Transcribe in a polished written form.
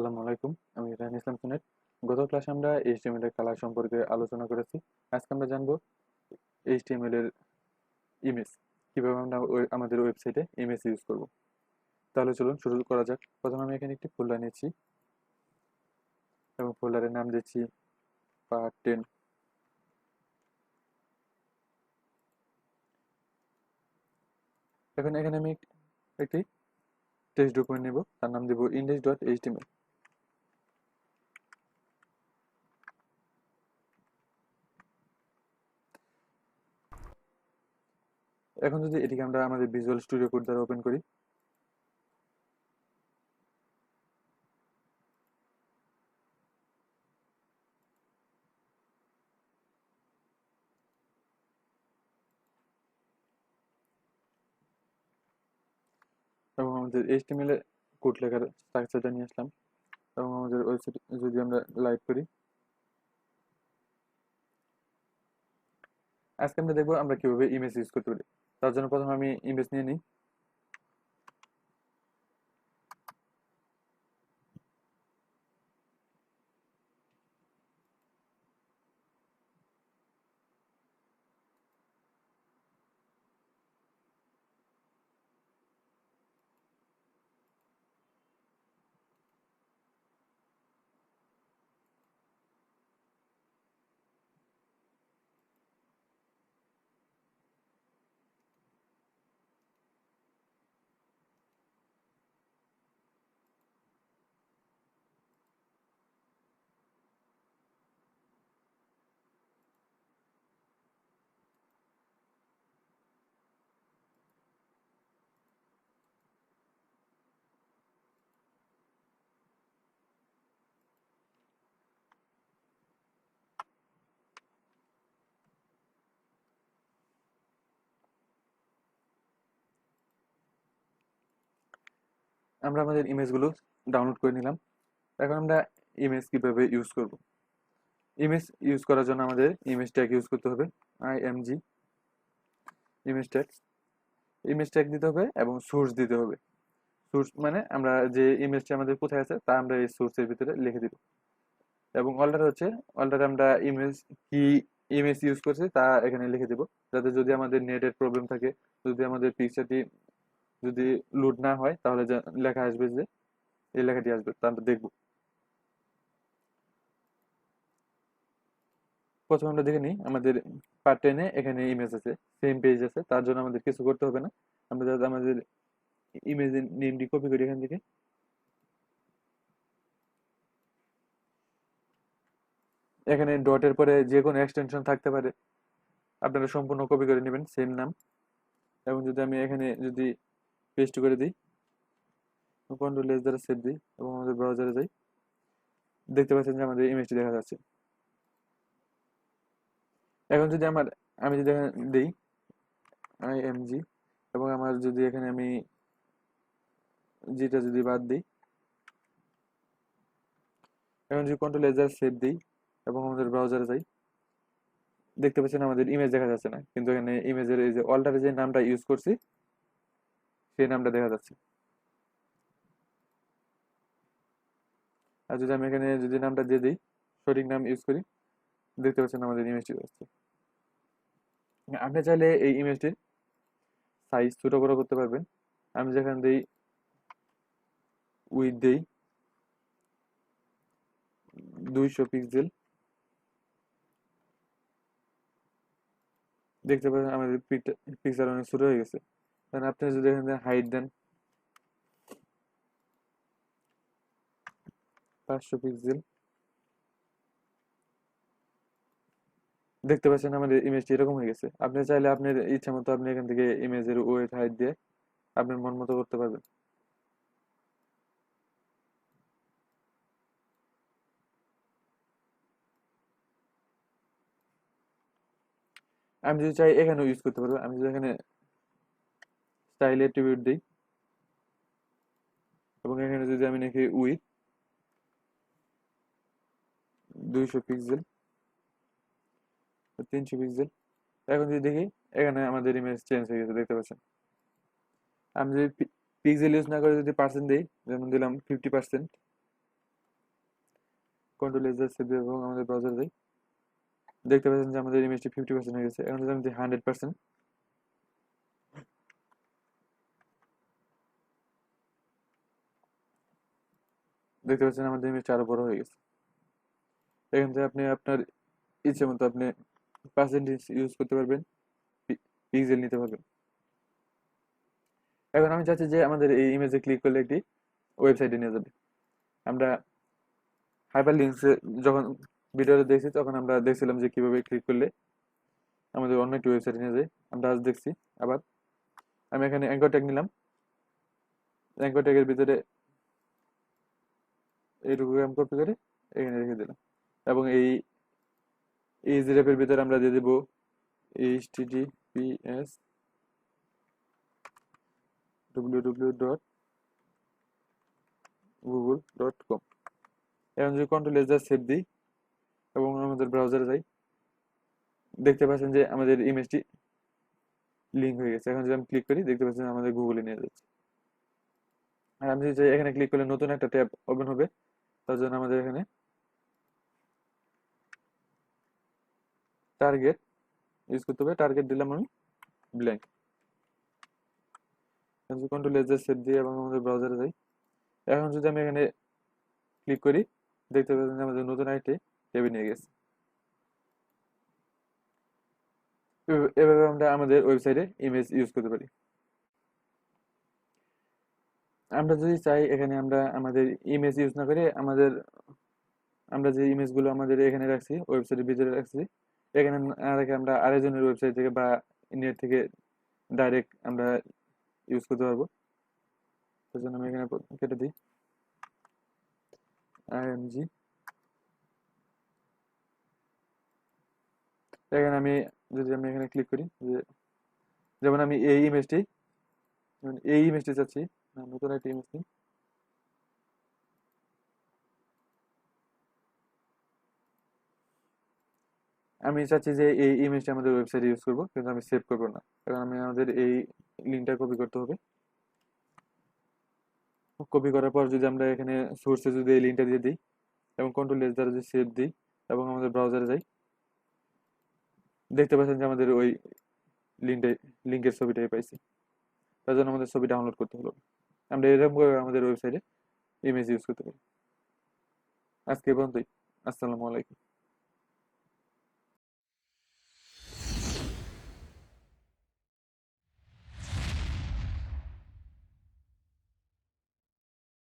আসসালামু আলাইকুম। আমি রাহিন ইসলাম সুনেট। গত ক্লাসে আমরা HTML এর কালার সম্পর্কে আলোচনা করেছি। আজকে আমরা জানবো HTML এর ইমেজ কিভাবে আমরা আমাদের ওয়েবসাইটে ইমেজ ইউজ করব। তাহলে চলুন শুরু করা যাক। প্রথমে আমি এখানে একটি ফোল্ডার নিয়েছি এবং ফোল্ডারের নাম দিচ্ছি পার্ট 10। এখন এখানে আমি একটি টেক্সট ডকুমেন্ট নেব, তার নাম দেব index.html। এখন যদি এটিকে আমরা আমাদের ভিজুয়াল স্টুডিও কোড দ্বারা ওপেন করি, এবং আমাদের HTML এ কোড লেখার স্ট্রাকচারটা নিয়ে আসলাম এবং আমাদের ওয়েবসাইট যদি আমরা লাইভ করি, আজকে আমরা দেখবো আমরা কিভাবে ইমেজ ইউজ করতে পারি। তার জন্য প্রথমে আমি ইমেজ নিয়ে নিই। আমরা আমাদের ইমেজগুলো ডাউনলোড করে নিলাম। এখন আমরা ইমেজ কিভাবে ইউজ করব। ইমেজ ইউজ করার জন্য আমাদের ইমেজ ট্যাগ ইউজ করতে হবে। img image tag, image tag দিতে হবে এবং সোর্স দিতে হবে। সোর্স মানে আমরা যে ইমেজটি আমাদের কোথায় আছে তা আমরা এই সোর্সের ভিতরে লিখে দিব। এবং অল্টার হচ্ছে, অল্টারে আমরা ইমেজ কি ইমেজ ইউজ করছি তা এখানে লিখে দিব, যাতে যদি আমাদের নেটের প্রবলেম থাকে, যদি আমাদের পিকচারটি যদি লোড না হয়, তাহলে লেখা আসবে যে এই লেখাটি আসবে, তা আমরা দেখব। প্রথমে আমরা দেখে নিই আমাদের পার্ট 10-এ এখানে ইমেজ আছে, সেম পেজ আছে, তার জন্য আমাদের কিছু করতে হবে না। আমরা যাতে আমাদের ইমেজের নেমটি কপি করি এখান থেকে, এখানে ডটের পরে যে কোনো এক্সটেনশন থাকতে পারে, আপনারা সম্পূর্ণ কপি করে নেবেন সেম নাম। এবং যদি আমি এখানে যদি পেস্ট করে দিই, কন্ট্রোল এস দ্বারা সেভ দিই এবং আমাদের ব্রাউজারে যাই, দেখতে পাচ্ছেন যে আমাদের ইমেজটি দেখা যাচ্ছে। এখন যদি আমি যদি এখানে দিই img এবং আমার যদি এখানে আমি যেটা যদি বাদ দিই, এখন যদি কন্ট্রোল এস দ্বারা সেভ দিই এবং আমাদের ব্রাউজারে যাই, দেখতে পাচ্ছেন আমাদের ইমেজ দেখা যাচ্ছে না, কিন্তু এখানে ইমেজের এই যে অল্টারে যে নামটা ইউজ করছি সেই নামটা দেখা যাচ্ছে। আর যদি আমি এখানে যদি নামটা দিয়ে দিই, সঠিক নাম ইউজ করি, দেখতে পাচ্ছেন আমাদের ইমেজটি আসছে। আপনি চাইলে এই ইমেজটির সাইজ ছোট বড় করতে পারবেন। আমি যেখানে দিই উইথ দিই 200 পিক্সেল, দেখতে পাচ্ছেন আমাদের পিকচার অনেক ছোট হয়ে গেছে। কারণ আপনি যদি এখানে হাইট দেন 500 পিক্সেল, দেখতে পাচ্ছেন আমাদের ইমেজটি এরকম হয়ে গেছে। আপনি চাইলে আপনার ইচ্ছা মতো আপনি এখান থেকে ইমেজের ওয়েট হাইট দিয়ে আপনার মন মতো করতে পারবেন। আমি যদি চাই এখানেও ইউজ করতে পারবো। আমি যদি এখানে স্টাইল অ্যাট্রিবিউট দিই এবং এখানে যদি আমি লিখি উইথ 200 পিক্সেল, 300 পিক্সেল, এখন যদি দেখি এখানে আমাদের ইমেজ চেঞ্জ হয়ে গেছে, দেখতে পাচ্ছেন। আমি যদি পিক্সেল ইউজ না করে যদি পার্সেন্ট দিই, যেমন দিলাম 50%, কন্ট্রোল এস সেভ দিই এবং আমাদের ব্রাউজারে যাই। দেখতে পাচ্ছেন যে আমাদের ইমেজটি 50% হয়ে গেছে। এখন যদি আমি দিই 100%, দেখতে পাচ্ছেন আমাদের ইমেজটা আরো বড় হয়ে গেছে। এখান থেকে আপনি আপনার ইচ্ছে মতো আপনি পার্সেন্টেজ ইউজ করতে পারবেন, পিক্সেল নিতে পারবেন। এখন আমি চাচ্ছি যে আমাদের এই ইমেজে ক্লিক করলে একটি ওয়েবসাইটে নিয়ে যাবে। আমরা হাইপার লিঙ্কসে যখন ভিডিওটা দেখছি তখন আমরা দেখছিলাম যে কিভাবে ক্লিক করলে আমাদের অন্য একটি ওয়েবসাইটে নিয়ে যায়। আমরা আজ দেখছি। আবার আমি এখানে অ্যাঙ্কর ট্যাগ নিলাম। অ্যাঙ্কর ট্যাগের ভিতরে এইটুকু আমি কপি করে এখানে রেখে দিলাম এবং এই জিরাফের ভিতরে আমরা দিয়ে দেবো https://www.google.com। এখন যদি কন্ট্রোল এস সেভ দিই এবং আমাদের ব্রাউজারে যাই, দেখতে পাচ্ছেন যে আমাদের ইমেজটি লিঙ্ক হয়ে গেছে। এখন যদি আমি ক্লিক করি দেখতে পাচ্ছেন আমাদের গুগলে নিয়ে যাচ্ছে। আর আমি যদি চাই এখানে ক্লিক করলে নতুন একটা ট্যাব ওপেন হবে, তার জন্য আমাদের এখানে টার্গেট ইউজ করতে হবে। টার্গেট দিলাম আমি ব্ল্যাঙ্ক। কন্ট্রোল এস সেভ দিই এবং আমাদের ব্রাউজারে যাই। এখন যদি আমি এখানে ক্লিক করি দেখতে পাচ্ছেন যে আমাদের নতুন আইটি ট্যাবে নিয়ে গেছে। এভাবে আমরা আমাদের ওয়েবসাইটে ইমেজ ইউজ করতে পারি। আমরা যদি চাই এখানে আমরা আমাদের ইমেজ ইউজ না করে আমরা যে ইমেজগুলো আমাদের এখানে রাখছি ওয়েবসাইটের ভিতরে রাখছি, এখানে না রেখে আমরা আরেকজনের ওয়েবসাইট থেকে বা নেট থেকে ডাইরেক্ট আমরা ইউজ করতে পারবো। তার জন্য আমি এখানে কেটে দিই img। এখানে যদি আমি এখানে ক্লিক করি যে যেমন আমি এই ইমেজটি চাচ্ছি নতুন একটা ইমেজ নিই। আমি চাচ্ছি যে এই ইমেজটা আমাদের ওয়েবসাইটে ইউজ করবো, কিন্তু আমি সেভ করবো না। কারণ আমাদের এই লিঙ্কটা কপি করতে হবে। কপি করার পর যদি আমরা এখানে সোর্সে যদি এই লিঙ্কটা দিয়ে দিই এবং কন্ট্রোল এস দ্বারা যদি সেভ দিই এবং আমাদের ব্রাউজারে যাই, দেখতে পাচ্ছেন যে আমাদের ওই লিঙ্কের ছবিটাই পাইছি। তার জন্য আমাদের ছবি ডাউনলোড করতে হলো। আমরা এরকম করে আমাদের ওয়েবসাইটে ইমেজ ইউজ করতে পারি। আজকে এই পর্যন্তই। আসসালামু আলাইকুম।